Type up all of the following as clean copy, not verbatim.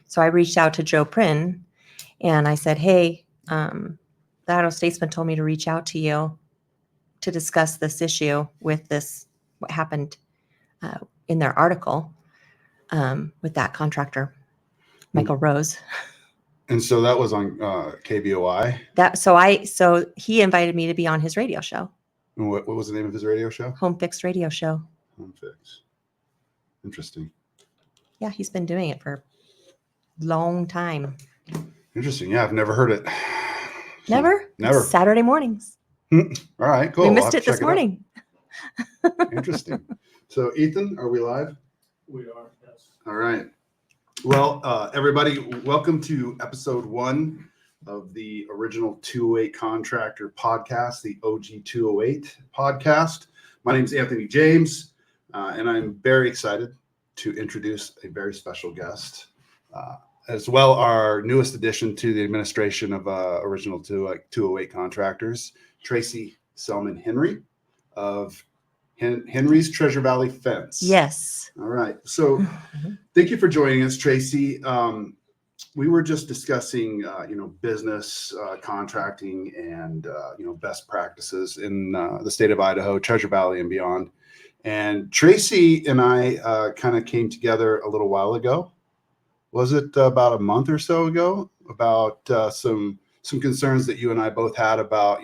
So I reached out to Joe Prin and I said, hey, the Idaho Statesman told me to reach out to you to discuss this issue with what happened in their article with that contractor, Michael Rose. And so that was on KBOI. So he invited me to be on his radio show. And what was the name of his radio show? Home Fix Radio Show. Home Fix. Interesting. Yeah, he's been doing it for a long time. Interesting. Yeah, I've never heard it. Never? Never. It's Saturday mornings. All right, cool. We missed it this morning. Interesting. So, Ethan, are we live? We are, yes. All right. Well, everybody, welcome to episode 1 of the original 208 Contractor podcast, the OG 208 podcast. My name is Anthony James, and I'm very excited to introduce a very special guest, as well our newest addition to the administration of original 208 Contractors, Tracey Henry of Henry's Treasure Valley Fence. Yes. All right. So thank you for joining us, Tracey. We were just discussing, business contracting and, best practices in the state of Idaho, Treasure Valley and beyond. And Tracey and I kind of came together a little while ago. Was it about a month or so ago? About some concerns that you and I both had about,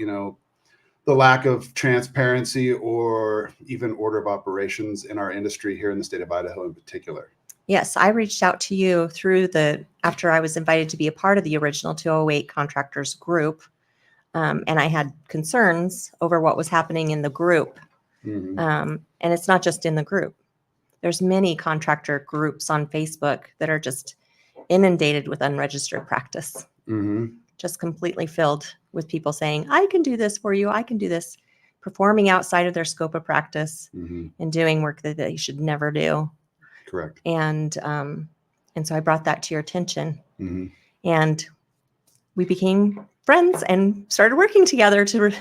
the lack of transparency or even order of operations in our industry here in the state of Idaho in particular. Yes, I reached out to you after I was invited to be a part of the original 208 Contractors group, and I had concerns over what was happening in the group. Mm-hmm. And it's not just in the group. There's many contractor groups on Facebook that are just inundated with unregistered practice. Mm-hmm. Just completely filled with people saying, I can do this for you. I can do this, performing outside of their scope of practice Mm-hmm. and doing work that they should never do. Correct. And so I brought that to your attention. Mm-hmm. And we became friends and started working together to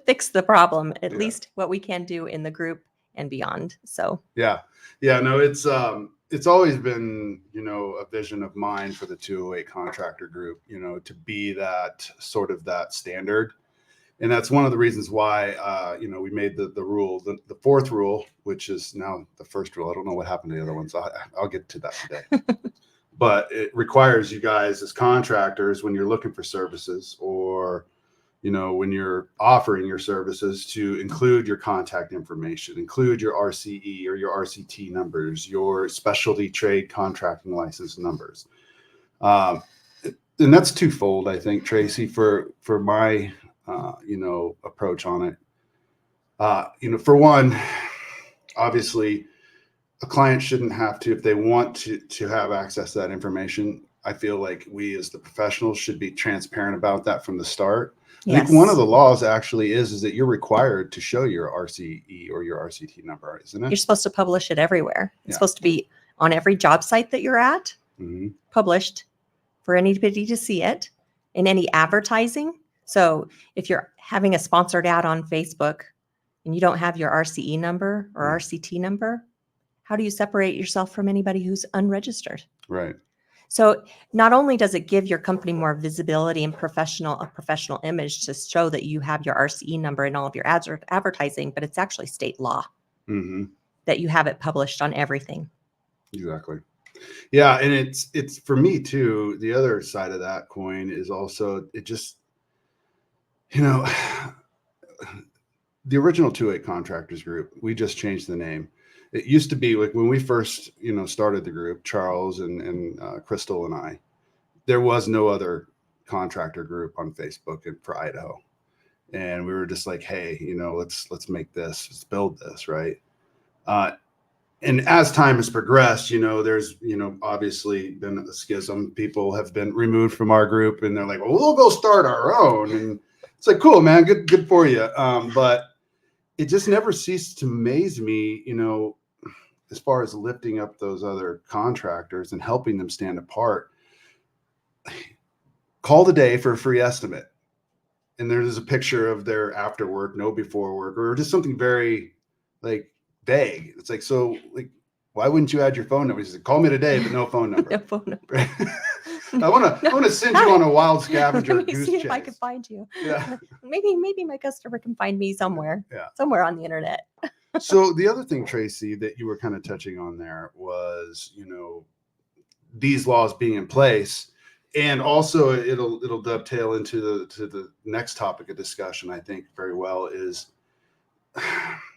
fix the problem, at least what we can do in the group and beyond. So no, it's always been, a vision of mine for the 208 contractor group, to be that sort of that standard. And that's one of the reasons why, we made the rule, the fourth rule, which is now the first rule. I don't know what happened to the other ones. I'll get to that today. But it requires you guys as contractors, when you're looking for services or, when you're offering your services, to include your contact information, include your RCE or your RCT numbers, your specialty trade contracting license numbers. And that's twofold, I think, Tracey, for my, approach on it. For one, obviously, a client shouldn't have to, if they want to have access to that information. I feel like we as the professionals should be transparent about that from the start. Yes. I think one of the laws actually is that you're required to show your RCE or your RCT number, isn't it? you're supposed to publish it everywhere. It's Yeah. supposed to be on every job site that you're at, Mm-hmm. published for anybody to see it, in any advertising. So if you're having a sponsored ad on Facebook and you don't have your RCE number or RCT number, how do you separate yourself from anybody who's unregistered? Right. So not only does it give your company more visibility and a professional image to show that you have your RCE number in all of your ads or advertising, but it's actually state law Mm-hmm. that you have it published on everything. Exactly. Yeah. And it's for me too, the other side of that coin is also, it just, the original 208 Contractors group, we just changed the name. It used to be like when we first, started the group, Charles and Crystal and I, there was no other contractor group on Facebook for Idaho. And we were just like, hey, let's make this, let's build this. Right. And as time has progressed, there's, obviously been a schism. People have been removed from our group and they're like, well, we'll go start our own. And it's like, cool, man, good for you. But it just never ceased to amaze me, as far as lifting up those other contractors and helping them stand apart. Call today for a free estimate. And there's a picture of their after work, no before work, or just something very vague. It's like, so why wouldn't you add your phone number? He said, call me today, but no phone number. No phone number. I want to send you on a wild scavenger Let me goose see chase. if I can find you. Yeah. Maybe my customer can find me somewhere. Yeah. Somewhere on the internet. So the other thing, Tracy, that you were kind of touching on there was, these laws being in place, and also it'll dovetail into the next topic of discussion, I think very well, is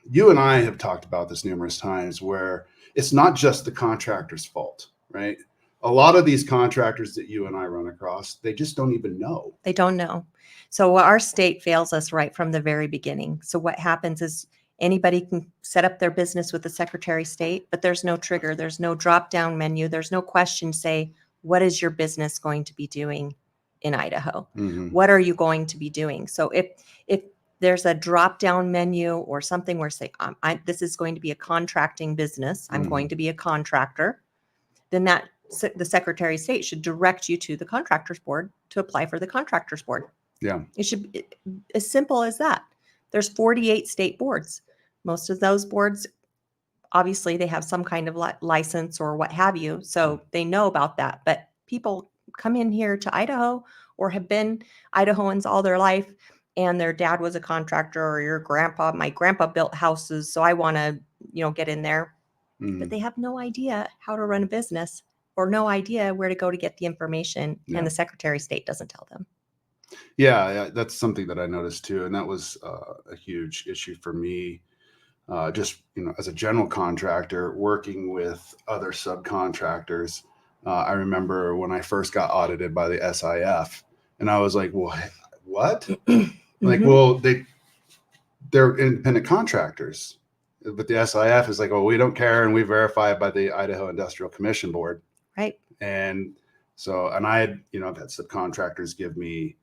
you and I have talked about this numerous times, where it's not just the contractor's fault, right? A lot of these contractors that you and I run across, they just don't even know. They don't know. So our state fails us right from the very beginning. So what happens is anybody can set up their business with the Secretary of State, but there's no trigger. There's no drop down menu. There's no question say, what is your business going to be doing in Idaho? Mm-hmm. What are you going to be doing? So if there's a drop down menu or something where say, this is going to be a contracting business, I'm going to be a contractor, then the Secretary of State should direct you to the Contractors Board to apply for the Contractors Board. Yeah. It should be as simple as that. There's 48 state boards. Most of those boards, obviously, they have some kind of license or what have you, so they know about that. But people come in here to Idaho or have been Idahoans all their life, and their dad was a contractor, or my grandpa built houses, so I want to, get in there. Mm-hmm. But they have no idea how to run a business or no idea where to go to get the information. Yeah. And the Secretary of State doesn't tell them. Yeah, that's something that I noticed too. And that was a huge issue for me. Just, as a general contractor working with other subcontractors. I remember when I first got audited by the SIF, and I was like, well, what? Like, well, they're independent contractors. But the SIF is like, oh, we don't care, and we verify it by the Idaho Industrial Commission Board. Right. And so, and I had, I've had subcontractors give me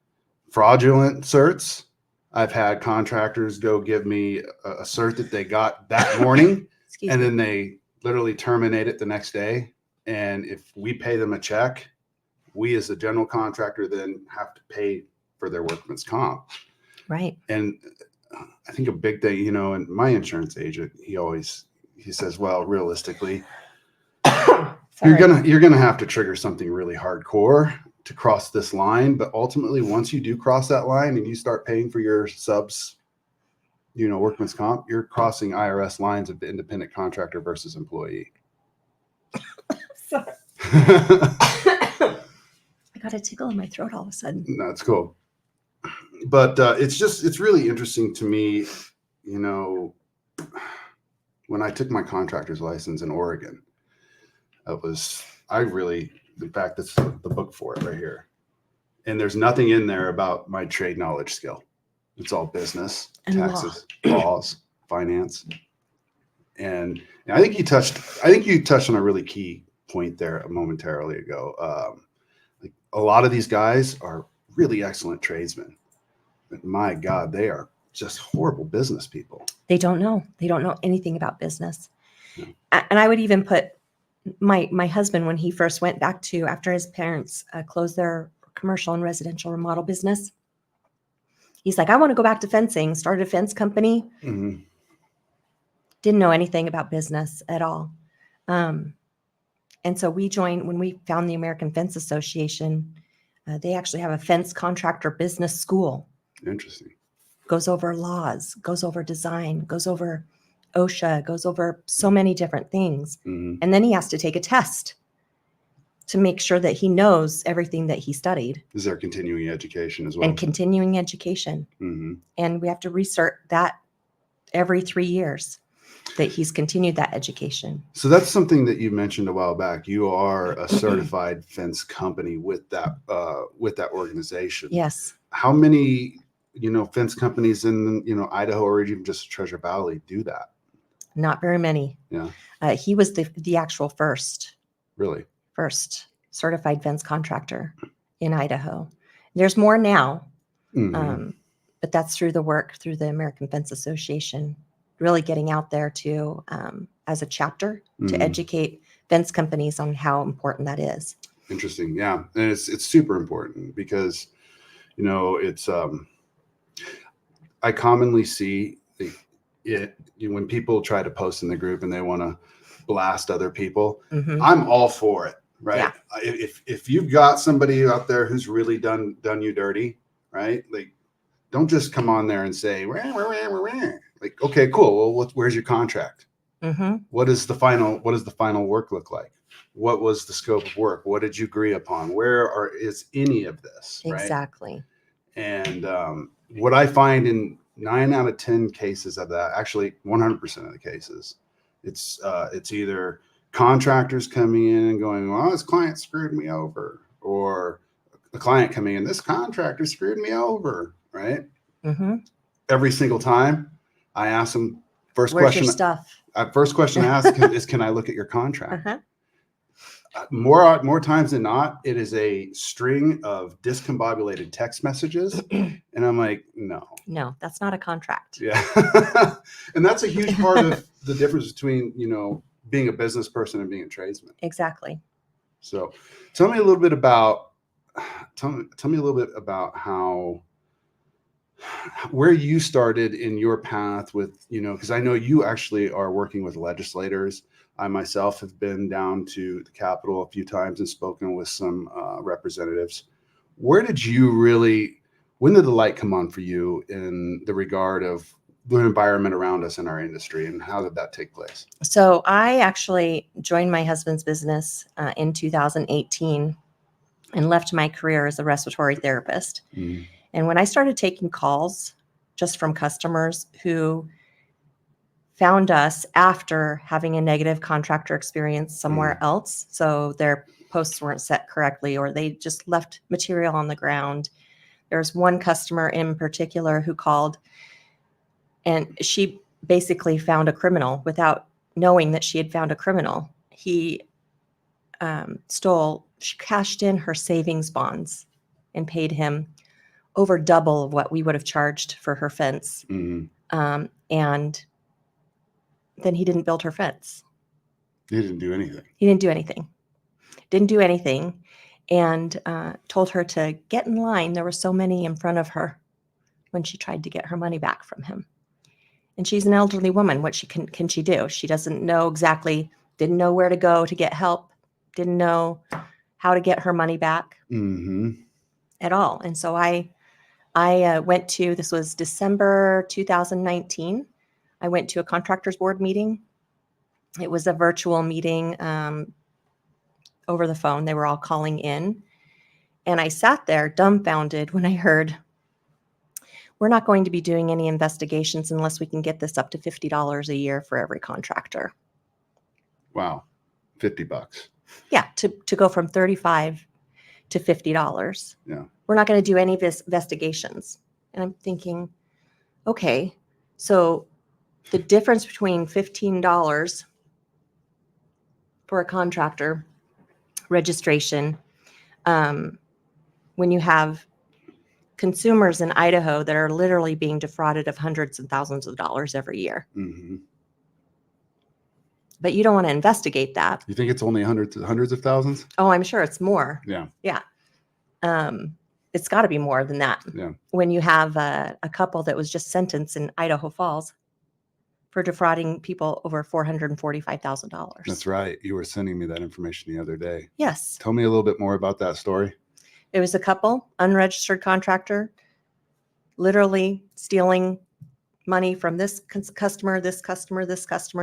fraudulent certs. I've had contractors go give me a cert that they got that morning, and then they literally terminate it the next day. And if we pay them a check, we as a general contractor then have to pay for their workman's comp. Right. And I think a big thing, and my insurance agent, he says, well, realistically, you're gonna have to trigger something really hardcore to cross this line. But ultimately, once you do cross that line and you start paying for your subs, workman's comp, you're crossing IRS lines of the independent contractor versus employee. Sorry. I got a tickle in my throat all of a sudden. No, it's cool. But it's really interesting to me, when I took my contractor's license in Oregon, in fact, that's the book for it right here. And there's nothing in there about my trade knowledge skill. It's all business, and taxes, laws, finance. And I think you touched on a really key point there momentarily ago. Like a lot of these guys are really excellent tradesmen. But my God, they are just horrible business people. They don't know. They don't know anything about business. Yeah. And I would even put my husband, when he first went back to, after his parents closed their commercial and residential remodel business, he's like, I want to go back to fencing, started a fence company. Mm-hmm. Didn't know anything about business at all. And so we joined, when we found the American Fence Association, they actually have a fence contractor business school. Interesting. Goes over laws, goes over design, goes over OSHA, goes over so many different things. Mm-hmm. And then he has to take a test to make sure that he knows everything that he studied. Is there continuing education as well? And continuing education. Mm-hmm. And we have to recert that every 3 years, that he's continued that education. So that's something that you mentioned a while back. You are a certified fence company with that organization. Yes. How many, fence companies in, Idaho or even just Treasure Valley do that? Not very many. Yeah. He was the actual first certified fence contractor in Idaho. There's more now, Mm-hmm. but that's through the work through the American Fence Association, really getting out there to, as a chapter, to Mm-hmm. educate fence companies on how important that is. Interesting. Yeah. And it's super important because, it's, I commonly see when people try to post in the group and they want to blast other people, Mm-hmm. I'm all for it. right? Yeah. If you've got somebody out there who's really done you dirty, right? Like, don't just come on there and say, "Wah, wah, wah, wah, wah." Like, okay, cool. Well, where's your contract? Mm-hmm. What does the final work look like? What was the scope of work? What did you agree upon? Is any of this, right? Exactly. And what I find in 9 out of 10 cases of that, actually 100% of the cases, it's either contractors coming in and going, well, this client screwed me over, or a client coming in, this contractor screwed me over, right? Mm-hmm. Every single time I ask them, Where's your stuff? First question I ask is, can I look at your contract? Uh-huh. More times than not, it is a string of discombobulated text messages. And I'm like, no. No, that's not a contract. Yeah. And that's a huge part of the difference between, being a business person and being a tradesman. Exactly. So tell me a little bit about how where you started in your path with, because I know you actually are working with legislators. I myself have been down to the Capitol a few times and spoken with some representatives. When did the light come on for you in the regard of the environment around us in our industry, and how did that take place? So I actually joined my husband's business in 2018 and left my career as a respiratory therapist. Mm. And when I started taking calls just from customers who found us after having a negative contractor experience somewhere else, so their posts weren't set correctly, or they just left material on the ground. There's one customer in particular who called, and she basically found a criminal without knowing that she had found a criminal. He she cashed in her savings bonds and paid him over double of what we would have charged for her fence. Mm-hmm. And then he didn't build her fence. He didn't do anything. Didn't do anything. And told her to get in line. There were so many in front of her when she tried to get her money back from him. And she's an elderly woman. What can she do? She didn't know where to go to get help, didn't know how to get her money back at all. And so I went to, this was December 2019. I went to a Contractors Board meeting. It was a virtual meeting over the phone. They were all calling in. And I sat there dumbfounded when I heard, we're not going to be doing any investigations unless we can get this up to $50 a year for every contractor. Wow. $50. Yeah, to go from $35 to $50. Yeah. We're not going to do any investigations. And I'm thinking, okay, so the difference between $15 for a contractor registration, when you have consumers in Idaho that are literally being defrauded of hundreds and thousands of dollars every year. Mm-hmm. But you don't want to investigate that. You think it's only hundreds of thousands? Oh, I'm sure it's more. Yeah. Yeah. It's got to be more than that. Yeah. When you have a couple that was just sentenced in Idaho Falls for defrauding people over $445,000. That's right. You were sending me that information the other day. Yes. Tell me a little bit more about that story. It was a couple, unregistered contractor, literally stealing money from this customer,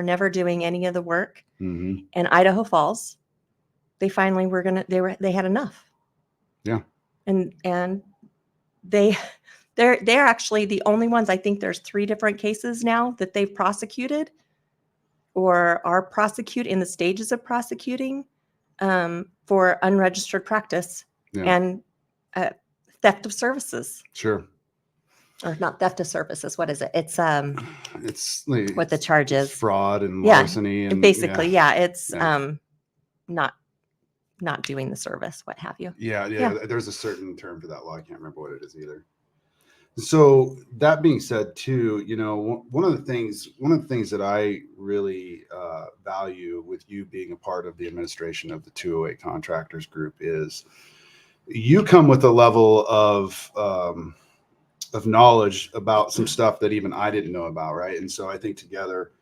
never doing any of the work. Mm-hmm. And Idaho Falls, they finally they had enough. Yeah. And they're actually the only ones. I think there's 3 different cases now that they've prosecuted or are in the stages of prosecuting for unregistered practice and theft of services. Sure. Or not theft of services. What is it? It's like, what the charge is. Fraud and larceny. And basically, it's not doing the service, what have you. Yeah. There's a certain term for that law. I can't remember what it is either. So that being said, too, one of the things that I really value with you being a part of the administration of the 208 Contractors Group is you come with a level of knowledge about some stuff that even I didn't know about, right? And so I think together,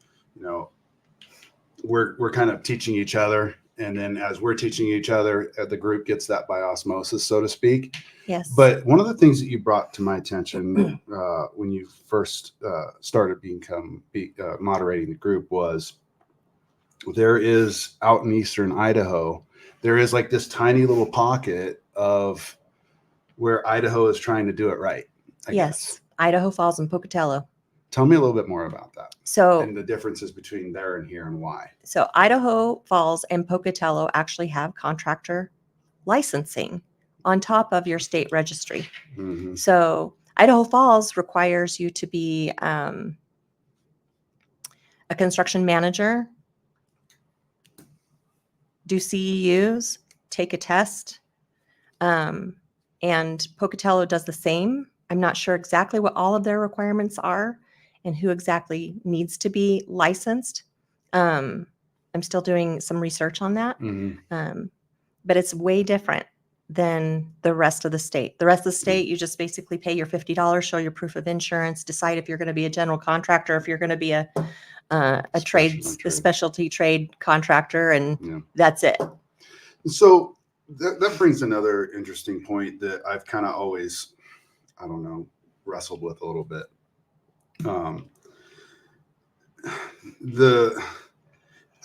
we're kind of teaching each other And then as we're teaching each other, the group gets that by osmosis, so to speak. Yes. But one of the things that you brought to my attention when you first started moderating the group was there is out in eastern Idaho, there is like this tiny little pocket of where Idaho is trying to do it right. I guess. Idaho Falls and Pocatello. Tell me a little bit more about that. So, and the differences between there and here and why. So Idaho Falls and Pocatello actually have contractor licensing on top of your state registry. Mm-hmm. So Idaho Falls requires you to be a construction manager, do CEUs, take a test, and Pocatello does the same. I'm not sure exactly what all of their requirements are and who exactly needs to be licensed. I'm still doing some research on that, but it's way different than the rest of the state. The rest of the state, you just basically pay your $50, show your proof of insurance, decide if you're going to be a general contractor, if you're going to be a specialty trade contractor, and that's it. So that brings another interesting point that I've kind of always, I don't know, wrestled with a little bit. I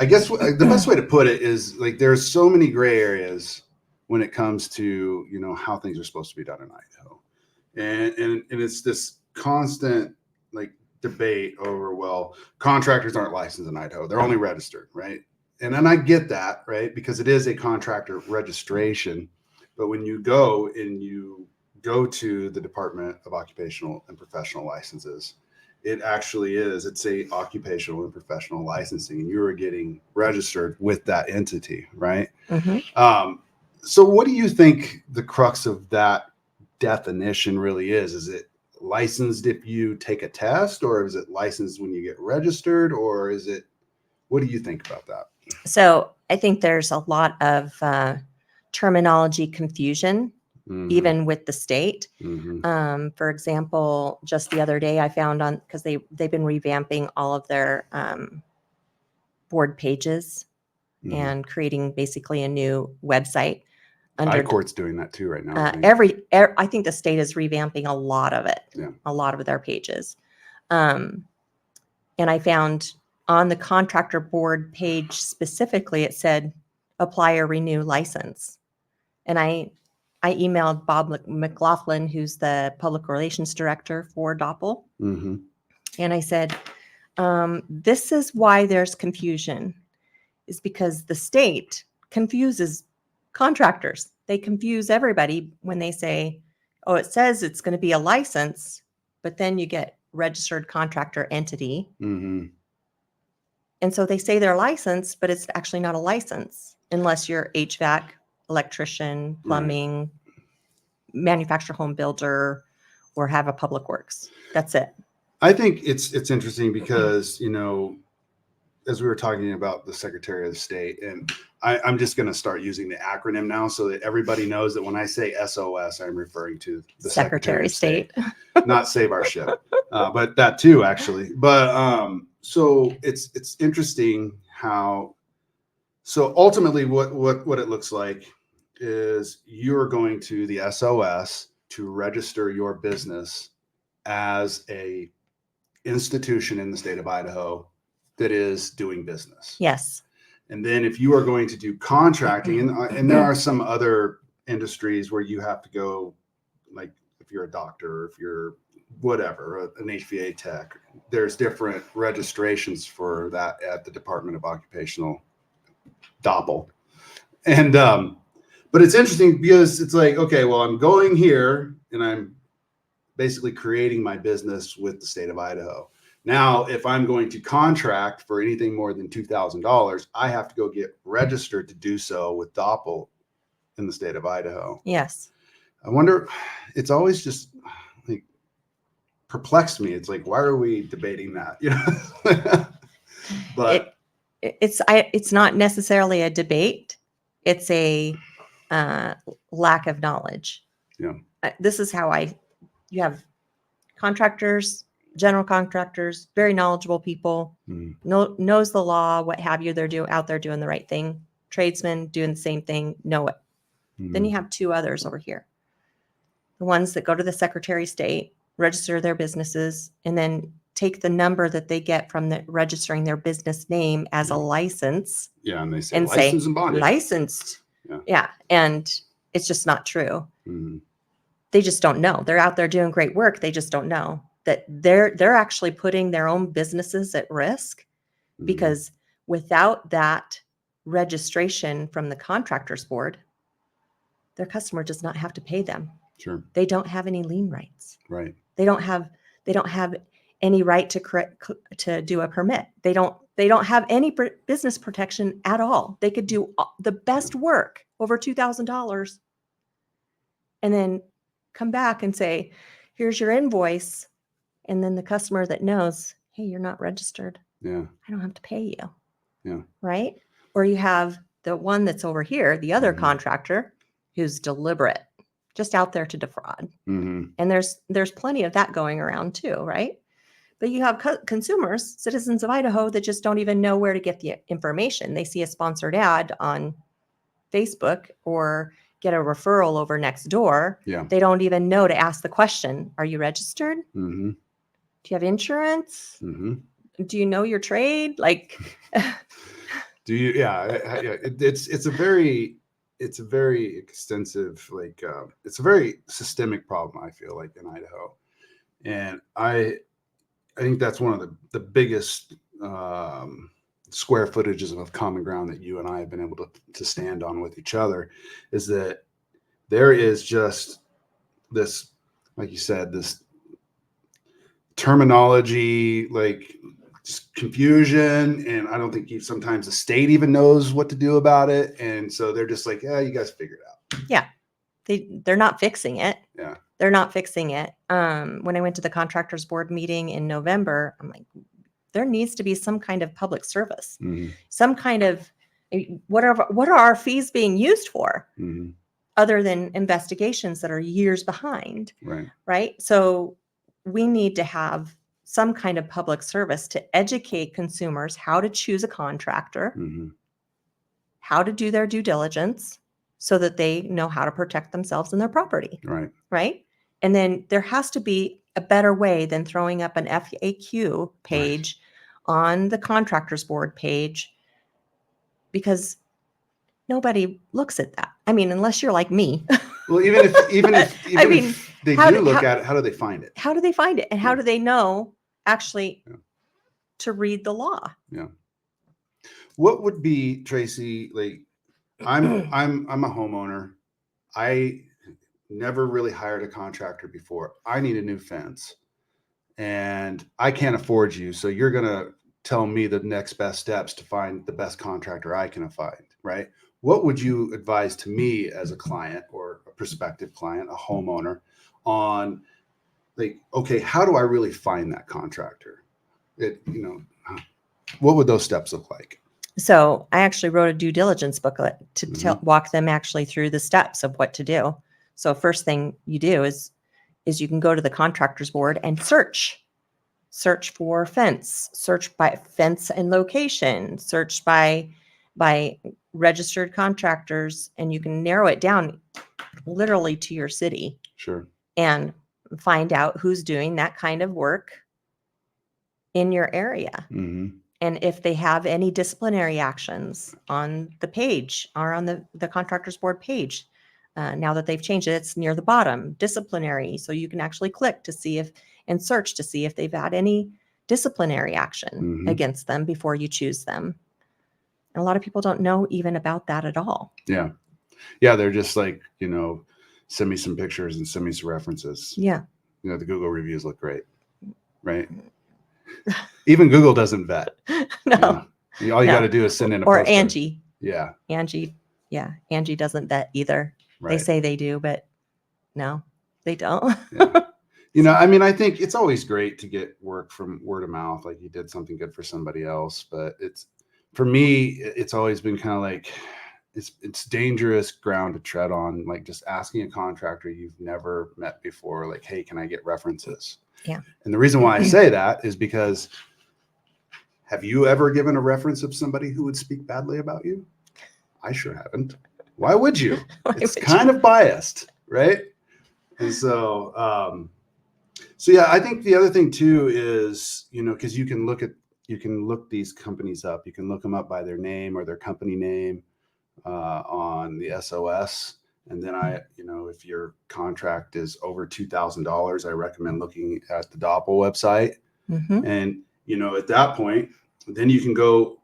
guess the best way to put it is like there's so many gray areas when it comes to, you know, how things are supposed to be done in Idaho. And it's this constant like debate over, well, contractors aren't licensed in Idaho. They're only registered, right? And I get that, right? Because it is a contractor registration. But when you go to the Department of Occupational and Professional Licenses, it actually is, it's a occupational and professional licensing, and you are getting registered with that entity, right? Mm-hmm. So what do you think the crux of that definition really is? Is it licensed if you take a test, or is it licensed when you get registered, or is it, what do you think about that? So I think there's a lot of terminology confusion, even with the state. For example, just the other day I found because they've been revamping all of their board pages and creating basically a new website. I-Court's doing that too right now. I think the state is revamping a lot of it, a lot of their pages. And I found on the contractor board page specifically, it said apply or renew license. And I emailed Bob McLaughlin, who's the public relations director for Doppel. And I said, this is why there's confusion, is because the state confuses contractors. They confuse everybody when they say, oh, it says it's going to be a license, but then you get registered contractor entity. And so they say they're licensed, but it's actually not a license unless you're HVAC, electrician, plumbing, manufacturer home builder, or have a public works. That's it. I think it's interesting because, you know, as we were talking about the Secretary of the State, and I'm just going to start using the acronym now so that everybody knows that when I say SOS, I'm referring to the Secretary of State, not Save Our Ship, but that too, actually. But so it's interesting how, so ultimately what it looks like is you're going to the SOS to register your business as a institution in the state of Idaho that is doing business. Yes. And then if you are going to do contracting, and there are some other industries where you have to go, like if you're a doctor, if you're whatever, an HVA tech, there's different registrations for that at the Department of Occupational Doppel. And but it's interesting because it's like, okay, well, I'm going here and I'm basically creating my business with the state of Idaho. Now, if I'm going to contract for anything more than $2,000, I have to go get registered to do so with Doppel in the state of Idaho. Yes. I wonder, it's always just like perplexed me. It's like, why are we debating that? You know, but it's not necessarily a debate. It's a lack of knowledge. Yeah. This is how you have contractors, general contractors, very knowledgeable people, knows the law, what have you. They're out there doing the right thing, tradesmen doing the same thing know it. Then Mhm. you have two others over here. The ones that go to the Secretary of State, register their businesses, and then take the number that they get from registering their business name as a license Yeah, and they say and licensed say and bonded. licensed. Yeah. Yeah. And it's just not true. Mhm. They just don't know. They're out there doing great work. They just don't know that they're actually putting their own businesses at risk, Mhm. because without that registration from the Contractors Board, their customer does not have to pay them. Sure. They don't have any lien rights. Right. They don't have any right to do a permit. They don't have any business protection at all. They could do the best work, over $2,000, and then come back and say, here's your invoice. And then the customer that knows, hey, you're not registered, Yeah. I don't have to pay you. Yeah. Right. Or you have the one that's over here, the other Mhm. contractor, who's deliberate, just out there to defraud. Mhm. And there's plenty of that going around too, right? But you have consumers, citizens of Idaho, that just don't even know where to get the information. They see a sponsored ad on Facebook or get a referral over next door. Yeah. They don't even know to ask the question, are you registered? Mhm. Do you have insurance? Mhm. Do you know your trade? Like, Do you? Yeah. Yeah. It's a very extensive, like it's a very systemic problem, I feel like, in Idaho, and I think that's one of the biggest square footages of common ground that you and I have been able to stand on with each other, is that there is just this, like you said, this terminology, like just confusion, and I don't think sometimes the state even knows what to do about it, and so they're just like, yeah, you guys figure it out. yeah, they're not fixing it. Yeah. They're not fixing it. When I went to the Contractors Board meeting in November, I'm like, there needs to be some kind of public service, Mm-hmm. some kind of what are our fees being used for, Mm-hmm. other than investigations that are years behind, Right. right? So we need to have some kind of public service to educate consumers how to choose a contractor, Mm-hmm. how to do their due diligence, so that they know how to protect themselves and their property. Right. Right. And then there has to be a better way than throwing up an FAQ page on the Contractors Board page, because nobody looks at that. I mean, unless you're like me. Well, even if I mean, if they how do do- look how- at it, how do they find it? How do they find it? And how Yeah. do they know actually Yeah. to read the law? Yeah. What would be, Tracey, like, I'm a homeowner. I never really hired a contractor before. I need a new fence, and I can't afford you. So you're going to tell me the next best steps to find the best contractor I can find, right? What would you advise to me as a client or a prospective client, a homeowner, on, like, okay, how do I really find that contractor? What would those steps look like? So I actually wrote a due diligence booklet to Mm-hmm. walk them actually through the steps of what to do. So first thing you do is you can go to the Contractors Board and search for fence, search by fence and location, search by registered contractors, and you can narrow it down literally to your city Sure. and find out who's doing that kind of work in your area. Mm-hmm. And if they have any disciplinary actions on the page or on the Contractors Board page, now that they've changed it, it's near the bottom, disciplinary. So you can actually click to see and search to see if they've had any disciplinary action Mm-hmm. against them before you choose them. And a lot of people don't know even about that at all. Yeah. Yeah. They're just like, send me some pictures and send me some references. Yeah. The Google reviews look great. Right. Even Google doesn't vet. No. All you got to do is send in a or postcard. Angie. Yeah. Angie doesn't vet either. Right. They say they do, but no, they don't. Yeah. I think it's always great to get work from word of mouth, like you did something good for somebody else. But for me, it's always been kind of like, it's dangerous ground to tread on, like just asking a contractor you've never met before, like, hey, can I get references? Yeah. And the reason why I say that is because, have you ever given a reference of somebody who would speak badly about you? I sure haven't. Why would you? Why It's would kind of biased, right? And so, so yeah, I think the other thing too is, because you can look these companies up. You can look them up by their name or their company name on the SOS. And then if your contract is over $2,000, I recommend looking at the DOPL website. Mm-hmm. And, at that point, then you can go,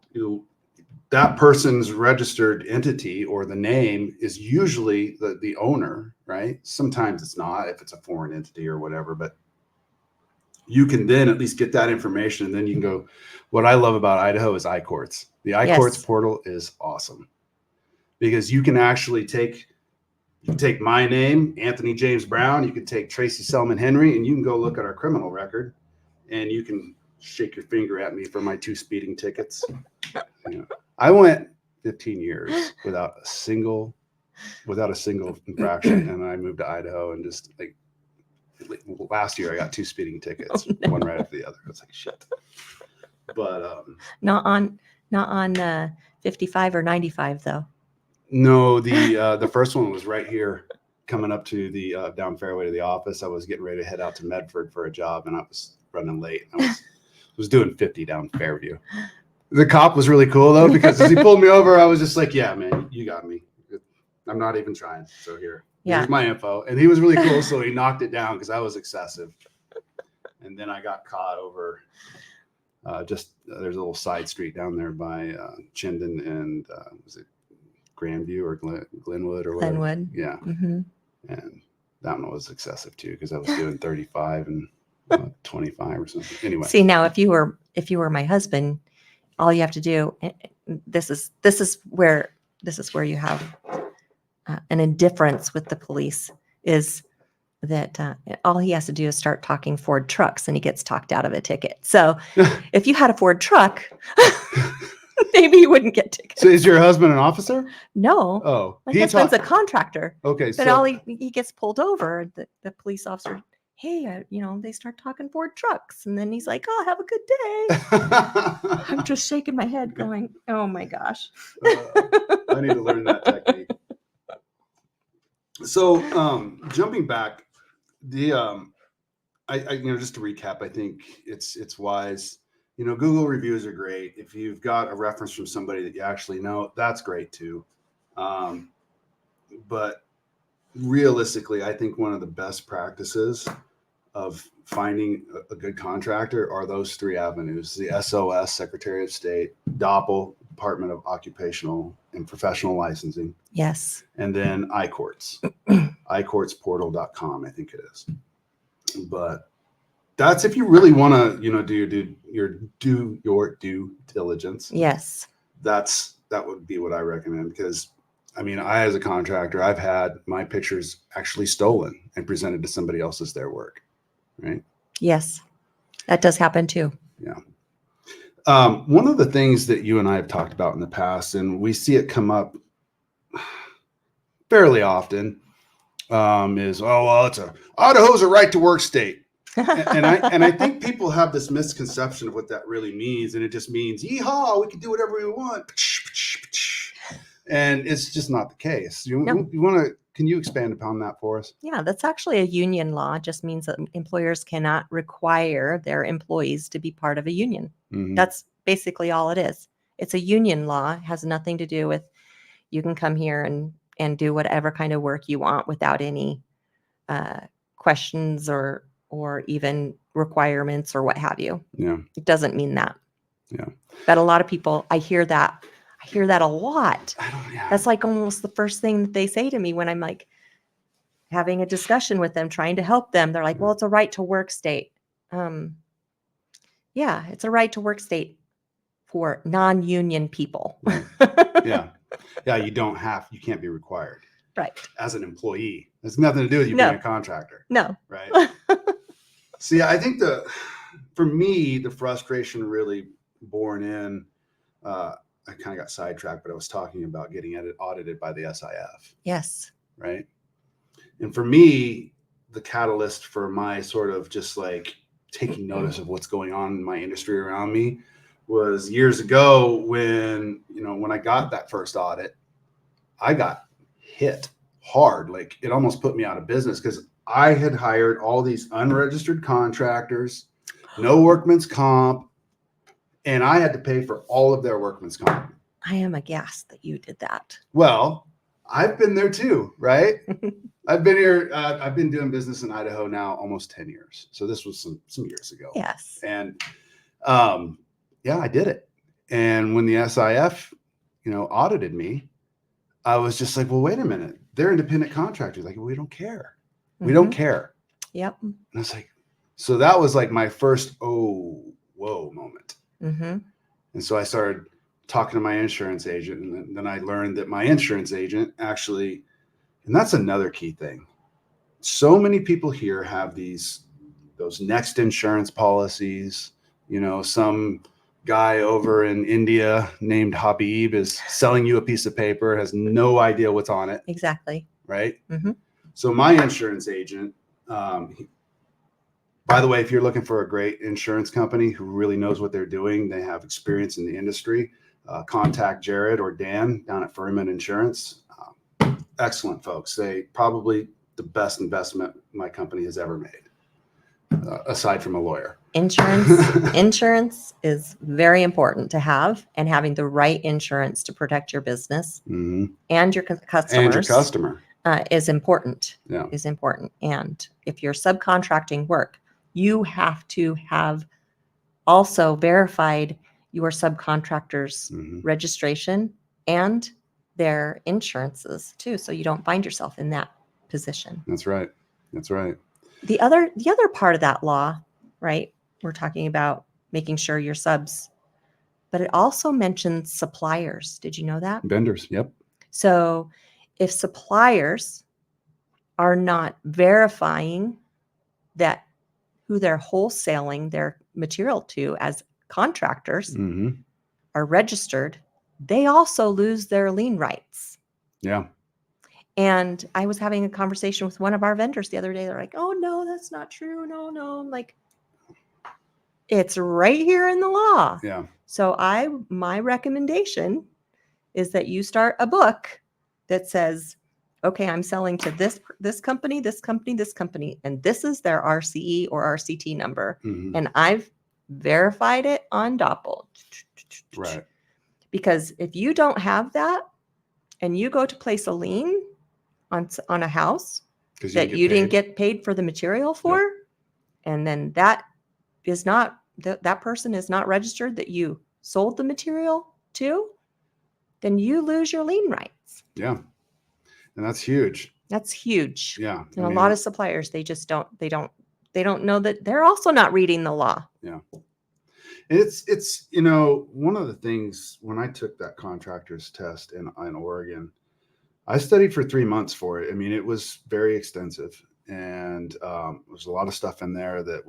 that person's registered entity or the name is usually the owner, right? Sometimes it's not if it's a foreign entity or whatever, but you can then at least get that information. And then you can go, what I love about Idaho is iCourts. The iCourts Yes. portal is awesome because you can actually take my name, Anthony James Brown. You can take Tracey Henry, and you can go look at our criminal record, and you can shake your finger at me for my 2 speeding tickets. I went 15 years without a single infraction, and I moved to Idaho, and just like last year I got 2 speeding tickets, one right after the other. I was like, shit. But not on 55 or 95 though. No, the first one was right here, coming up to the down fairway to the office. I was getting ready to head out to Medford for a job, and I was running late. I was doing 50 down Fairview. The cop was really cool though, because as he pulled me over, I was just like, "Yeah, man, you got me. I'm not even trying." So here's my info, and he was really cool. So he knocked it down because I was excessive, and then I got caught over. There's a little side street down there by Chinden and was it Grandview or Glenwood or whatever? Glenwood. Yeah. Mm-hmm. And that one was excessive too, because I was doing 35 and 25 or something. Anyway. See, now if you were my husband, all you have to do, this is where you have an indifference with the police, is that all he has to do is start talking Ford trucks and he gets talked out of a ticket. So if you had a Ford truck, maybe you wouldn't get tickets. So is your husband an officer? No. Oh, My husband's a contractor. Okay. But all he gets pulled over, the police officer, hey, they start talking Ford trucks. And then he's like, oh, have a good day. I'm just shaking my head going, oh my gosh. I need to learn that technique. So jumping back, I just to recap, I think it's wise. Google reviews are great. If you've got a reference from somebody that you actually know, that's great too. But realistically, I think one of the best practices of finding a good contractor are those 3 avenues: the SOS, Secretary of State; DOPL, Department of Occupational and Professional Licensing. Yes. And then iCourts, iCourtsPortal.com, I think it is. But that's if you really want to, do your due diligence. Yes. That would be what I recommend, because I, as a contractor, I've had my pictures actually stolen and presented to somebody else's their work. Right. Yes. That does happen too. Yeah. One of the things that you and I have talked about in the past, and we see it come up fairly often, is, Idaho's a right to work state. and I think people have this misconception of what that really means. And it just means, yeehaw, we can do whatever we want. And it's just not the case. Can you expand upon that for us? Yeah, that's actually a union law. It just means that employers cannot require their employees to be part of a union. Mm-hmm. That's basically all it is. It's a union law. It has nothing to do with, you can come here and do whatever kind of work you want without any questions or even requirements or what have you. Yeah. It doesn't mean that. Yeah. But a lot of people, I hear that a lot. Yeah. That's like almost the first thing that they say to me when I'm like having a discussion with them, trying to help them. They're like, well, it's a right to work state. Yeah, it's a right to work state for non-union people. Yeah. Yeah. You can't be required. Right. As an employee. It's nothing to do with you being a contractor. No. Right. So yeah, I think for me, the frustration really born in, I kind of got sidetracked, but I was talking about getting audited by the SIF. Yes. Right. And for me, the catalyst for my sort of just like taking notice of what's going on in my industry around me was years ago when I got that first audit, I got hit hard. Like it almost put me out of business because I had hired all these unregistered contractors, no workman's comp, and I had to pay for all of their workman's comp. I am aghast that you did that. Well, I've been there too, right? I've been here. I've been doing business in Idaho now almost 10 years. So this was some years ago. Yes. And yeah, I did it. And when the SIF, audited me, I was just like, well, wait a minute. They're independent contractors. Like, we don't care. We don't care. Yep. And I was like, so that was like my first, oh, whoa moment. Mm-hmm. And so I started talking to my insurance agent. And then I learned that my insurance agent actually, and that's another key thing. So many people here have those next insurance policies. Some guy over in India named Habib is selling you a piece of paper, has no idea what's on it. Exactly. Right. Mm-hmm. So my insurance agent, by the way, if you're looking for a great insurance company who really knows what they're doing, they have experience in the industry, contact Jared or Dan down at Furman Insurance. Excellent folks. They probably the best investment my company has ever made, aside from a lawyer. Insurance is very important to have, and having the right insurance to protect your business Mm-hmm. and your customers And your customer. Is important. Yeah. Is important. And if you're subcontracting work, you have to have also verified your subcontractor's Mm-hmm. registration and their insurances too, so you don't find yourself in that position. That's right. That's right. The other part of that law, right? We're talking about making sure your subs, but it also mentions suppliers. Did you know that? Vendors. Yep. So if suppliers are not verifying that who they're wholesaling their material to as contractors Mm-hmm. are registered, they also lose their lien rights. Yeah. And I was having a conversation with one of our vendors the other day. They're like, oh, no, that's not true. No. I'm like, it's right here in the law. Yeah. So my recommendation is that you start a book that says, okay, I'm selling to this company, this company, this company, and this is their RCE or RCT number. Mm-hmm. And I've verified it on Doppel. Right. Because if you don't have that and you go to place a lien on a house that you didn't get paid for the material for, Yep. and then that is not, that person is not registered that you sold the material to, then you lose your lien rights. Yeah. And that's huge. That's huge. Yeah. And a lot of suppliers, they don't know that they're also not reading the law. Yeah. It's one of the things when I took that contractor's test in Oregon, I studied for 3 months for it. I mean, it was very extensive, and there's a lot of stuff in there that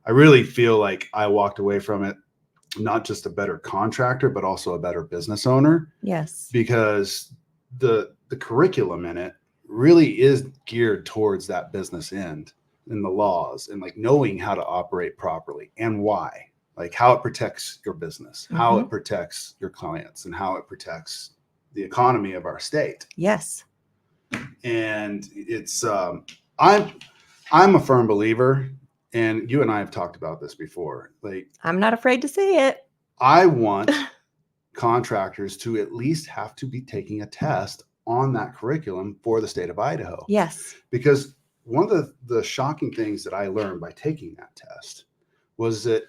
I really feel like I walked away from it not just a better contractor, but also a better business owner. Yes. Because the curriculum in it really is geared towards that business end and the laws and like knowing how to operate properly and why, like how it protects your business, Mm-hmm. how it protects your clients, and how it protects the economy of our state. Yes. And it's I'm a firm believer, and you and I have talked about this before. Like, I'm not afraid to say it. I want contractors to at least have to be taking a test on that curriculum for the state of Idaho. Yes. Because one of the shocking things that I learned by taking that test was that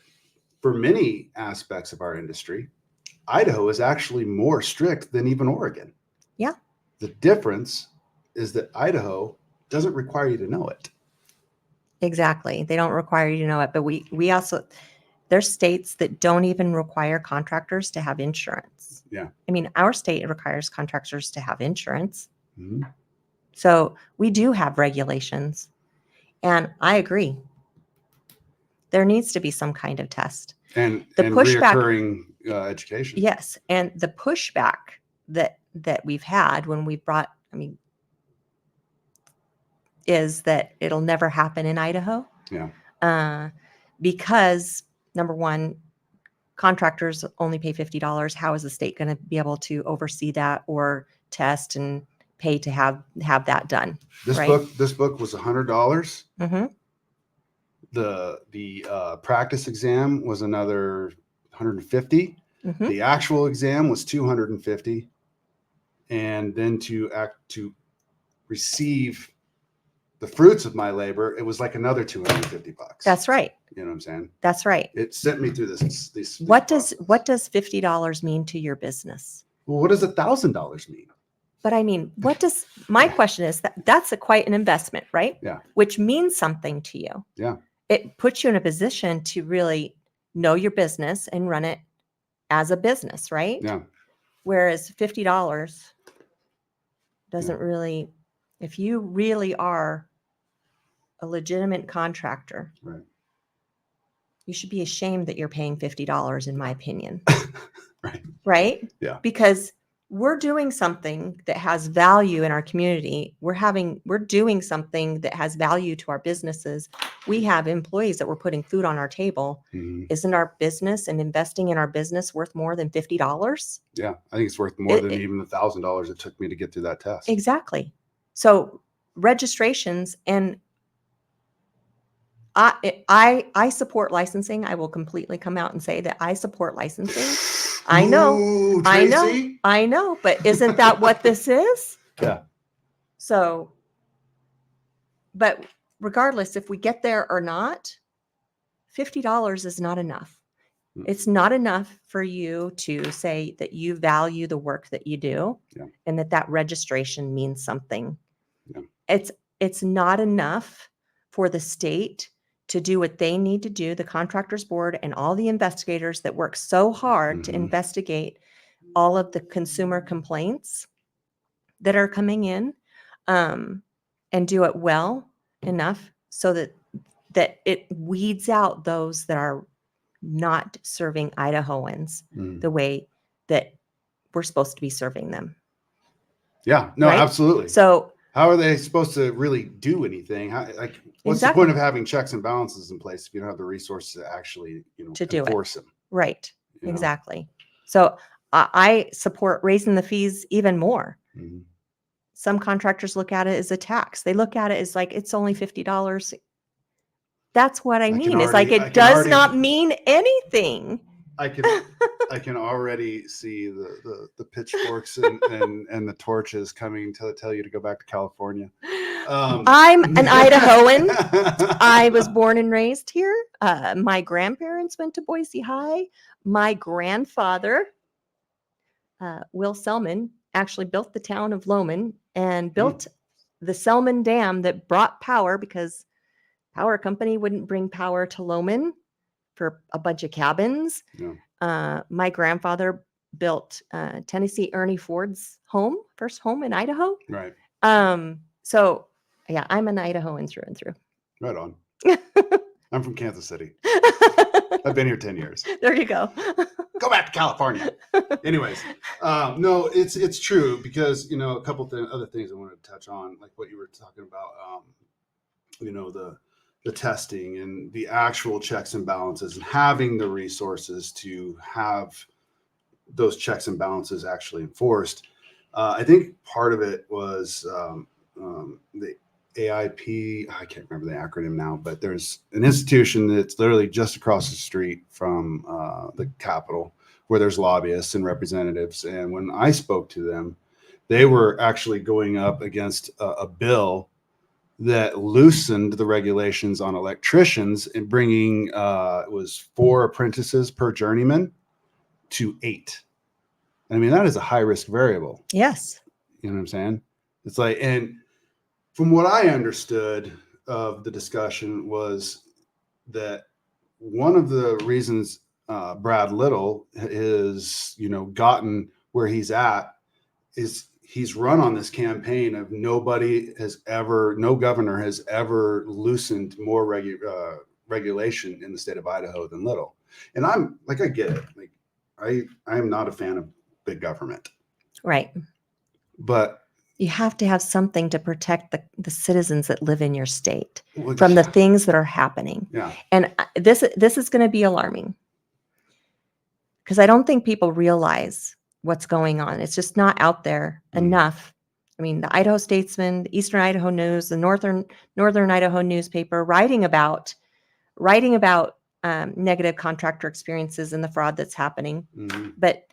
for many aspects of our industry, Idaho is actually more strict than even Oregon. Yeah. The difference is that Idaho doesn't require you to know it. Exactly. They don't require you to know it, but we also, there's states that don't even require contractors to have insurance. Yeah. I mean, our state requires contractors to have insurance. Mm-hmm. So we do have regulations, and I agree. There needs to be some kind of test. And pushback, reoccurring education. Yes. And the pushback that we've had when we brought, is that it'll never happen in Idaho. Yeah. Because number one, contractors only pay $50. How is the state going to be able to oversee that or test and pay to have that done. This Right. book was $100. Mm-hmm. The practice exam was another $150. Mm-hmm. The actual exam was $250, and then to receive the fruits of my labor, it was like another $250. That's right. You know what I'm saying? That's right. It sent me through this. What does $50 mean to your business? Well, what does $1,000 mean? But I mean, what does my question is that's quite an investment, right? Yeah. Which means something to you. Yeah. It puts you in a position to really know your business and run it as a business, right? Yeah. Whereas $50 doesn't really, if you really are a legitimate contractor, Right. you should be ashamed that you're paying $50, in my opinion. Right. Right? Yeah. Because we're doing something that has value in our community. We're doing something that has value to our businesses. We have employees that we're putting food on our table. Mm-hmm. Isn't our business and investing in our business worth more than $50? Yeah. I think it's worth more than even the $1,000 it took me to get through that test. Exactly. So registrations, and I support licensing. I will completely come out and say that I support licensing. I know. Ooh, Tracey. I know, but isn't that what this is? Yeah. So, but regardless, if we get there or not, $50 is not enough. It's not enough for you to say that you value the work that you do, and that registration means something. Yeah. It's not enough for the state to do what they need to do, the Contractors Board and all the investigators that work so hard to investigate all of the consumer complaints that are coming in, and do it well enough so that it weeds out those that are not serving Idahoans the way that we're supposed to be serving them. Yeah, no, right? Absolutely. So how are they supposed to really do anything? What's the point of having checks and balances in place if you don't have the resources to actually, to enforce them? Right. Exactly. So I support raising the fees even more. Mm-hmm. Some contractors look at it as a tax. They look at it as like, it's only $50. That's what I mean. It's like, it does not mean anything. I can already see the pitchforks and the torches coming to tell you to go back to California. I'm an Idahoan. I was born and raised here. My grandparents went to Boise High. My grandfather, Will Selman, actually built the town of Loman and built the Selman Dam that brought power, because power company wouldn't bring power to Loman for a bunch of cabins. Yeah. My grandfather built Tennessee Ernie Ford's first home in Idaho. Right. So yeah, I'm an Idahoan through and through. Right on. I'm from Kansas City. I've been here 10 years. There you go. Go back to California. Anyways, no, it's true, because, a couple other things I wanted to touch on, like what you were talking about, the testing and the actual checks and balances, and having the resources to have those checks and balances actually enforced. I think part of it was the AIP. I can't remember the acronym now, but there's an institution that's literally just across the street from the Capitol, where there's lobbyists and representatives. And when I spoke to them, they were actually going up against a bill that loosened the regulations on electricians and bringing it was 4 apprentices per journeyman to 8. I mean, that is a high risk variable. Yes. You know what I'm saying? It's like, and from what I understood of the discussion was that one of the reasons Brad Little is, gotten where he's at is he's run on this campaign of no governor has ever loosened more regulation in the state of Idaho than Little. And I get it. Like, I am not a fan of big government. Right. But you have to have something to protect the citizens that live in your state from the things that are happening. Yeah. And this is going to be alarming, because I don't think people realize what's going on. It's just not out there enough. I mean, the Idaho Statesman, the Eastern Idaho News, the Northern Idaho newspaper writing about negative contractor experiences and the fraud that's happening. But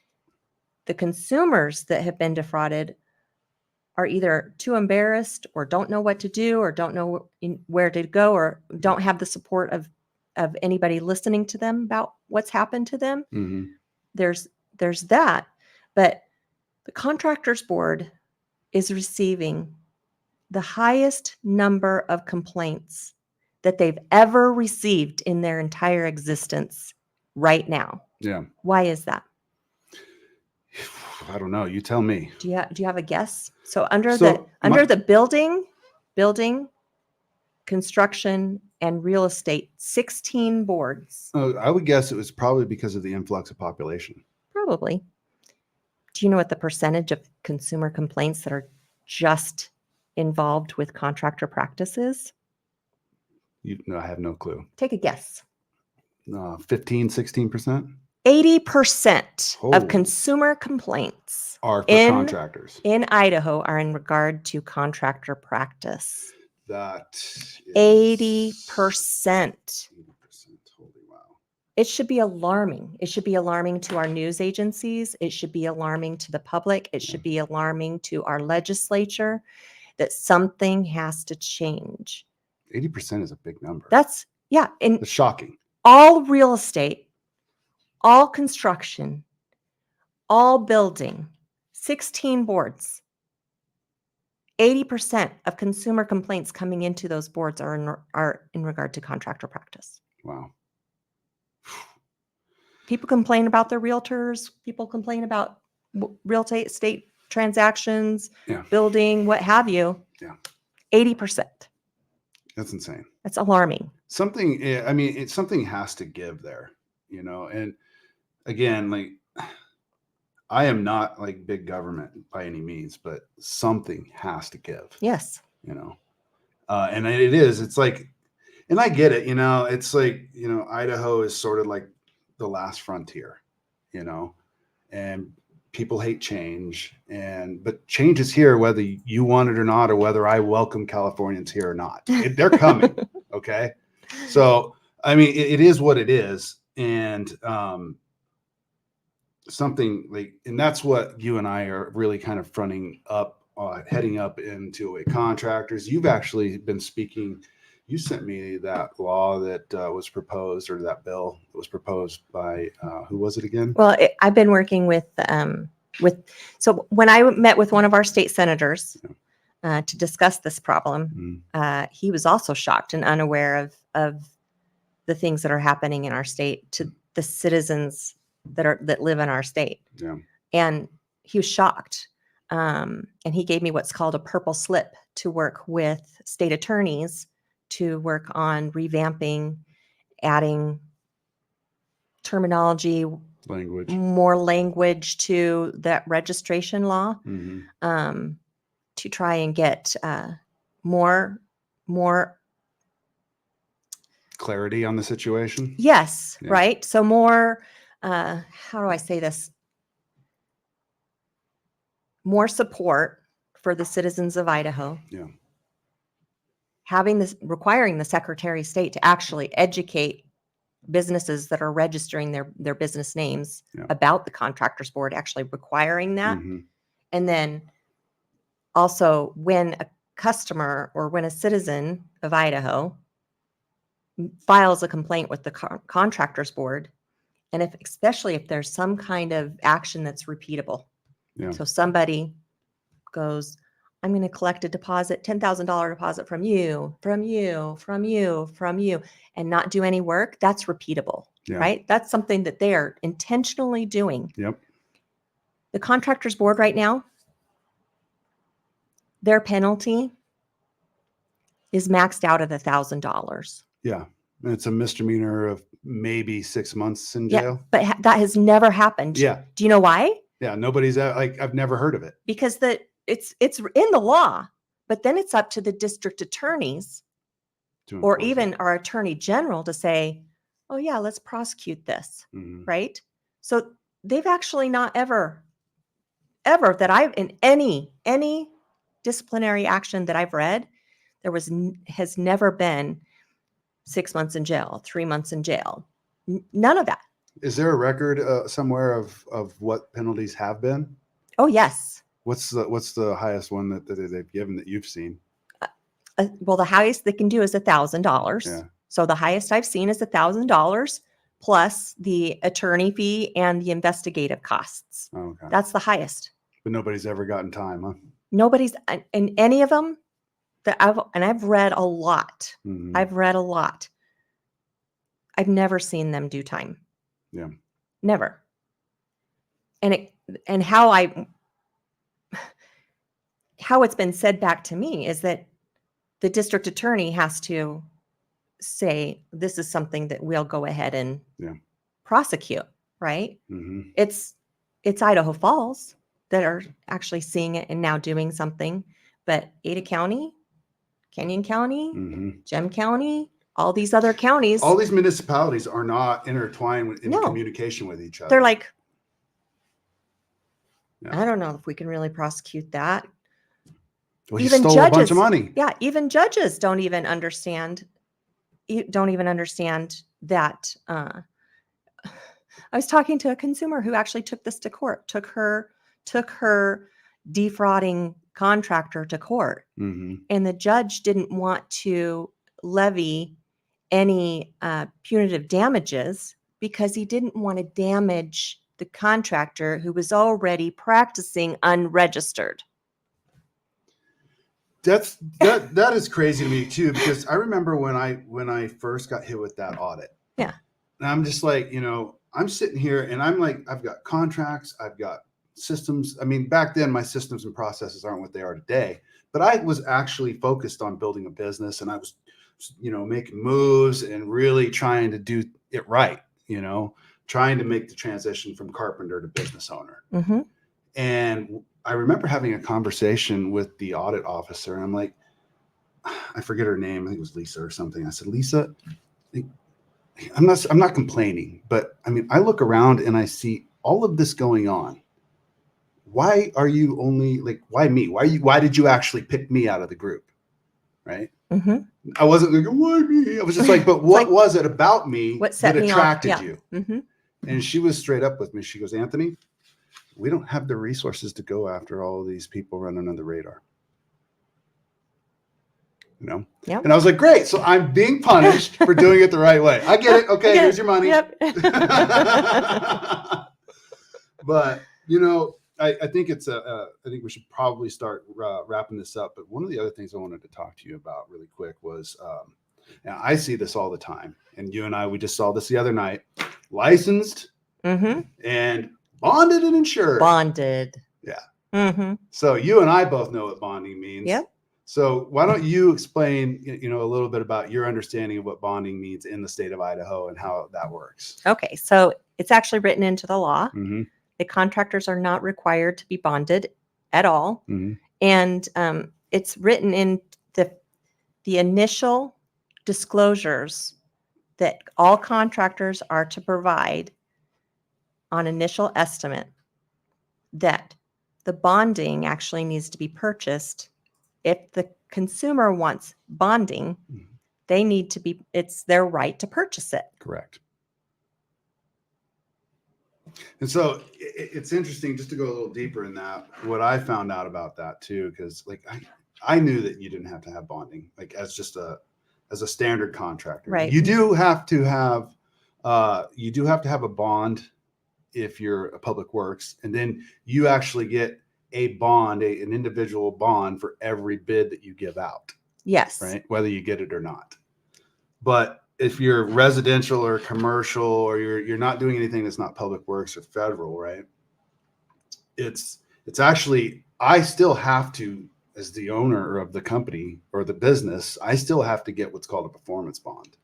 the consumers that have been defrauded are either too embarrassed or don't know what to do or don't know where to go or don't have the support of anybody listening to them about what's happened to them. There's that. But the Contractors Board is receiving the highest number of complaints that they've ever received in their entire existence right now. Yeah. Why is that? I don't know. You tell me. Do you have a guess? So under the building, construction, and real estate, 16 boards. I would guess it was probably because of the influx of population. Probably. Do you know what the percentage of consumer complaints that are just involved with contractor practices? I have no clue. Take a guess. 15, 16%? 80% of consumer complaints are for contractors in Idaho are in regard to contractor practice. That 80%. Holy wow. It should be alarming. It should be alarming to our news agencies. It should be alarming to the public. It should be alarming to our legislature that something has to change. 80% is a big number. That's it's shocking. All real estate, all construction, all building, 16 boards. 80% of consumer complaints coming into those boards are in regard to contractor practice. Wow. People complain about their realtors. People complain about real estate transactions, building, what have you. Yeah. 80%. That's insane. That's alarming. Something has to give there, and again, like, I am not like big government by any means, but something has to give. Yes. And it's like, and I get it, it's like, Idaho is sort of like the last frontier, and people hate change, but change is here, whether you want it or not, or whether I welcome Californians here or not. They're coming. Okay. So, I mean, it is what it is. And, something like, and that's what you and I are really kind of fronting up, heading up into contractors. You've actually been speaking. You sent me that law that was proposed, or that bill that was proposed by, who was it again? Well, I've been working so when I met with one of our state senators to discuss this problem, he was also shocked and unaware of the things that are happening in our state to the citizens that live in our state. Yeah. And he was shocked. And he gave me what's called a purple slip to work with state attorneys to work on revamping, adding terminology, more language to that registration law, to try and get more clarity on the situation. Yes. Yeah. Right. So more, how do I say this? More support for the citizens of Idaho. Yeah. Requiring the Secretary of State to actually educate businesses that are registering their business names about the Contractors Board, actually requiring that. And then also, when a customer or when a citizen of Idaho files a complaint with the Contractors Board, and especially if there's some kind of action that's repeatable. Yeah. So somebody goes, I'm going to collect a deposit, $10,000 deposit from you, and not do any work. That's repeatable, right? That's something that they are intentionally doing. Yep. The Contractors Board right now, their penalty is maxed out at $1,000. Yeah. And it's a misdemeanor of maybe 6 months in jail. Yeah, but that has never happened. Yeah. Do you know why? Yeah. Nobody's I've never heard of it. Because it's in the law, but then it's up to the district attorneys or even our attorney general to say, oh yeah, let's prosecute this. Right. So they've actually not ever ever that I've in any disciplinary action that I've read, there has never been 6 months in jail, 3 months in jail. None of that. Is there a record somewhere of what penalties have been? Oh, yes. What's the highest one that they've given that you've seen? Well, the highest they can do is $1,000. Yeah. So the highest I've seen is $1,000 plus the attorney fee and the investigative costs. Oh, okay. That's the highest. But nobody's ever gotten time, huh? Nobody's in any of them that I've read a lot. Mhm. I've read a lot. I've never seen them do time. Yeah. Never. And how it's been said back to me is that the district attorney has to say, this is something that we'll go ahead and prosecute, right? Mm-hmm. It's Idaho Falls that are actually seeing it and now doing something, but Ada County, Canyon County, Mm-hmm. Gem County, all these other counties, all these municipalities are not intertwined in No. communication with each other. they're like, Yeah. I don't know if we can really prosecute that. Well, he even stole a bunch of money. Yeah, even judges don't even understand that. I was talking to a consumer who actually took this to court, took her defrauding contractor to court. Mm-hmm. And the judge didn't want to levy any punitive damages because he didn't want to damage the contractor who was already practicing unregistered. That is crazy to me too, because I remember when I first got hit with that audit. Yeah. And I'm just like, I'm sitting here and I'm like, I've got contracts, I've got systems. I mean, back then my systems and processes aren't what they are today, but I was actually focused on building a business and I was, making moves and really trying to do it right, trying to make the transition from carpenter to business owner. Mm-hmm. And I remember having a conversation with the audit officer and I'm like, I forget her name. I think it was Lisa or something. I said, Lisa, I'm not complaining, but I mean, I look around and I see all of this going on. Why are you only why me? Why did you actually pick me out of the group? Right. Mm-hmm. I wasn't like, why me? I was just like, but what was it about me that attracted you? Mm-hmm. And she was straight up with me. She goes, Anthony, we don't have the resources to go after all of these people running under the radar. Yeah. And I was like, great. So I'm being punished for doing it the right way. I get it. Okay, here's your money. Yep. But I think I think we should probably start wrapping this up. But one of the other things I wanted to talk to you about really quick was, now I see this all the time, and you and we just saw this the other night. Licensed and bonded and insured. Bonded. Yeah. Mm-hmm. So you and I both know what bonding means. Yep. So why don't you explain, a little bit about your understanding of what bonding means in the state of Idaho and how that works? Okay. So it's actually written into the law. Mm-hmm. The contractors are not required to be bonded at all. Mm-hmm. And it's written in the initial disclosures that all contractors are to provide on initial estimate, that the bonding actually needs to be purchased. If the consumer wants bonding, they need to be, it's their right to purchase it. Correct. And so it's interesting just to go a little deeper in that, what I found out about that too, because I knew that you didn't have to have bonding, as a standard contractor. Right. You do have to have a bond if you're a public works, and then you actually get a bond, an individual bond for every bid that you give out. Yes. Right. Whether you get it or not. But if you're residential or commercial, or you're not doing anything that's not public works or federal, right? It's actually, I still have to, as the owner of the company or the business, I still have to get what's called a performance bond.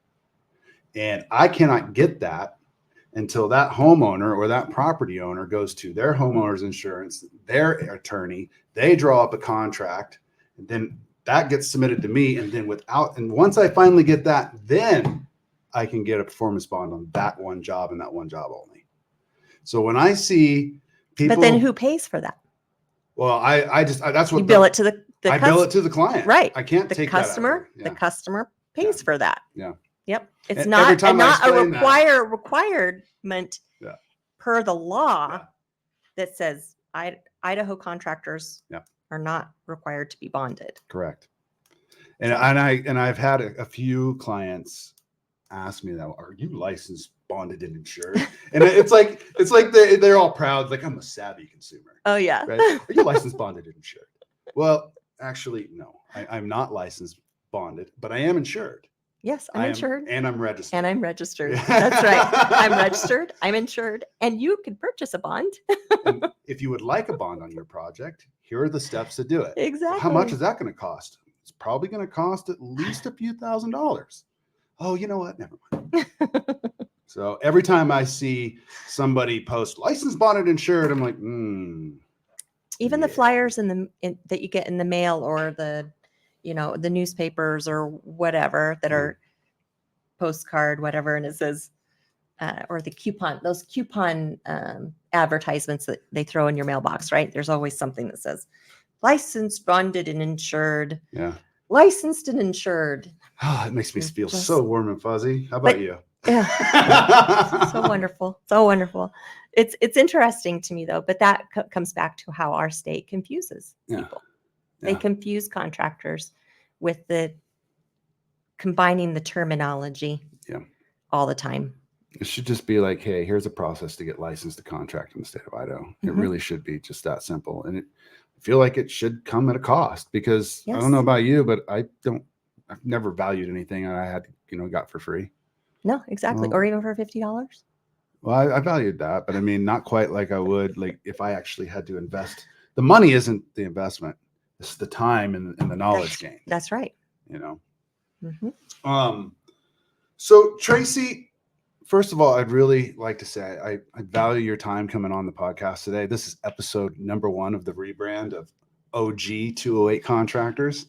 And I cannot get that until that homeowner or that property owner goes to their homeowner's insurance, their attorney, they draw up a contract, and then that gets submitted to me. And then once I finally get that, then I can get a performance bond on that one job and that one job only. So when I see people. But then who pays for that? Well, that's what You bill it to the I bill it to the client. right. I can't The take customer. that out. The customer pays for that. Yeah. Yep. It's And every not time I not a explain that- requirement Yeah. per the law Yeah. that says Idaho contractors Yeah. are not required to be bonded. Correct. And I've had a few clients ask me that, are you licensed, bonded, and insured? And it's like they're all proud, like I'm a savvy consumer. Oh yeah. Right? Are you licensed, bonded, and insured? Well, actually, no. I'm not licensed, bonded, but I am insured. Yes, I'm insured. And I'm registered. And I'm registered. That's right. I'm registered. I'm insured. And you can purchase a bond. And if you would like a bond on your project, here are the steps to do it. Exactly. How much is that going to cost? It's probably going to cost at least a few $1,000s. Oh, you know what? Never mind. So every time I see somebody post licensed, bonded, insured, I'm like, Even the flyers that you get in the mail or the newspapers or whatever that are postcard, whatever, and it says, or those coupon advertisements that they throw in your mailbox, right? There's always something that says licensed, bonded, and insured. Yeah. Licensed and insured. Oh, it makes me feel so warm and fuzzy. How about you? Yeah. So wonderful. So wonderful. It's interesting to me though, but that comes back to how our state confuses people. They confuse contractors with combining the terminology all the time. It should just be like, hey, here's a process to get licensed to contract in the state of Idaho. It really should be just that simple. And I feel like it should come at a cost, because I don't know about you, but I've never valued anything I had, got for free. No, exactly. Or even for $50. Well, I valued that, but I mean, not quite like I would, like if I actually had to invest. The money isn't the investment. It's the time and the knowledge gain. That's right. So Tracey, first of all, I'd really like to say I value your time coming on the podcast today. This is episode number 1 of the rebrand of OG 208 Contractors.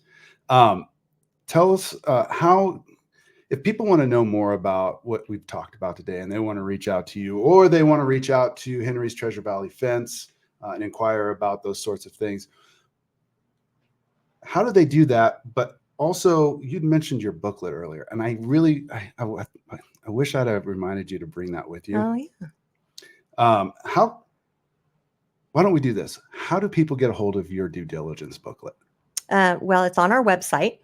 Tell us how, if people want to know more about what we've talked about today and they want to reach out to you, or they want to reach out to Henry's Treasure Valley Fence and inquire about those sorts of things, how do they do that? But also, you'd mentioned your booklet earlier, and I really, I wish I'd have reminded you to bring that with you. Oh yeah. Why don't we do this? How do people get a hold of your due diligence booklet? Well, it's on our website,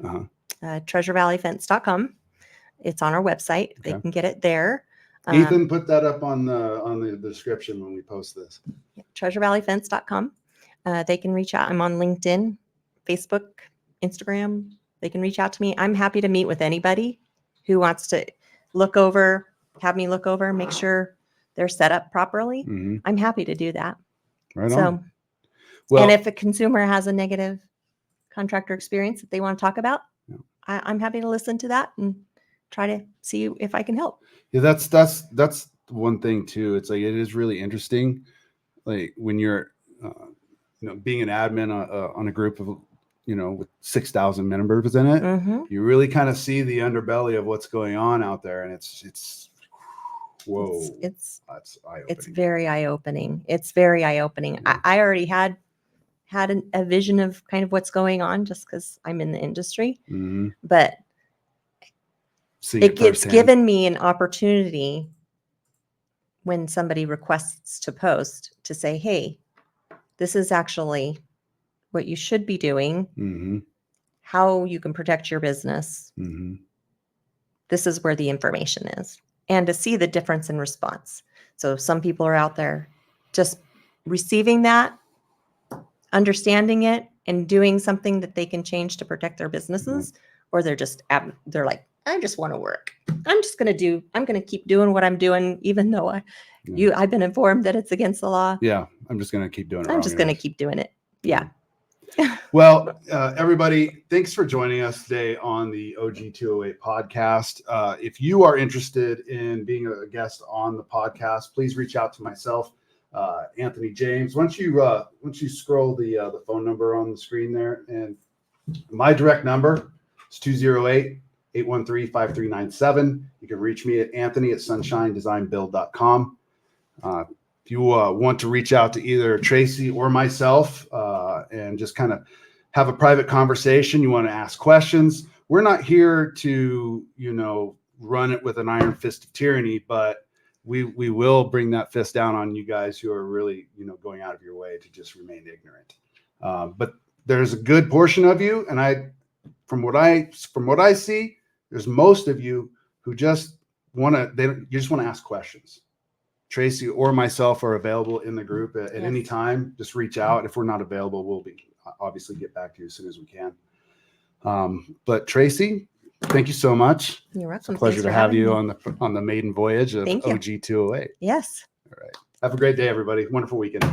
treasurevalleyfence.com. It's on our website. Okay. They can get it there. Ethan, put that up on the description when we post this. treasurevalleyfence.com. They can reach out. I'm on LinkedIn, Facebook, Instagram. They can reach out to me. I'm happy to meet with anybody who wants to have me look over, make sure they're set up properly. I'm happy to do that. Right on. Well, and if a consumer has a negative contractor experience that they want to talk about, I'm happy to listen to that and try to see if I can help. Yeah, that's one thing too. It's like, it is really interesting, like when you're being an admin on a group of with 6,000 members in it, you really kind of see the underbelly of what's going on out there, and it's whoa, it's that's eye-opening. It's very eye-opening. It's very eye-opening. I already had a vision of kind of what's going on just because I'm in the industry, but it's given me an opportunity when somebody requests to post to say, hey, this is actually what you should be doing, how you can protect your business. This is where the information is, and to see the difference in response. So some people are out there just receiving that, understanding it, and doing something that they can change to protect their businesses, or they're like, I just want to work. I'm going to keep doing what I'm doing, even though I've been informed that it's against the law. Yeah. I'm just going to keep doing it. I'm just going to keep doing it. Yeah. Well, everybody, thanks for joining us today on the OG 208 podcast. If you are interested in being a guest on the podcast, please reach out to myself, Anthony James. Once you scroll the phone number on the screen there, and my direct number is 208-813-5397. You can reach me at Anthony@sunshinedesignbuild.com. if you want to reach out to either Tracey or myself and just kind of have a private conversation, you want to ask questions, we're not here to, run it with an iron fist of tyranny, but we will bring that fist down on you guys who are really, going out of your way to just remain ignorant. But there's a good portion of you, and from what I see, there's most of you who just you just want to ask questions. Tracey or myself are available in the group at any time. Just reach out. If we're not available, we'll obviously get back to you as soon as we can. But Tracey, thank you so much. You're welcome. It's a pleasure to have you on the maiden voyage of OG 208. Yes. All right. Have a great day, everybody. Wonderful weekend.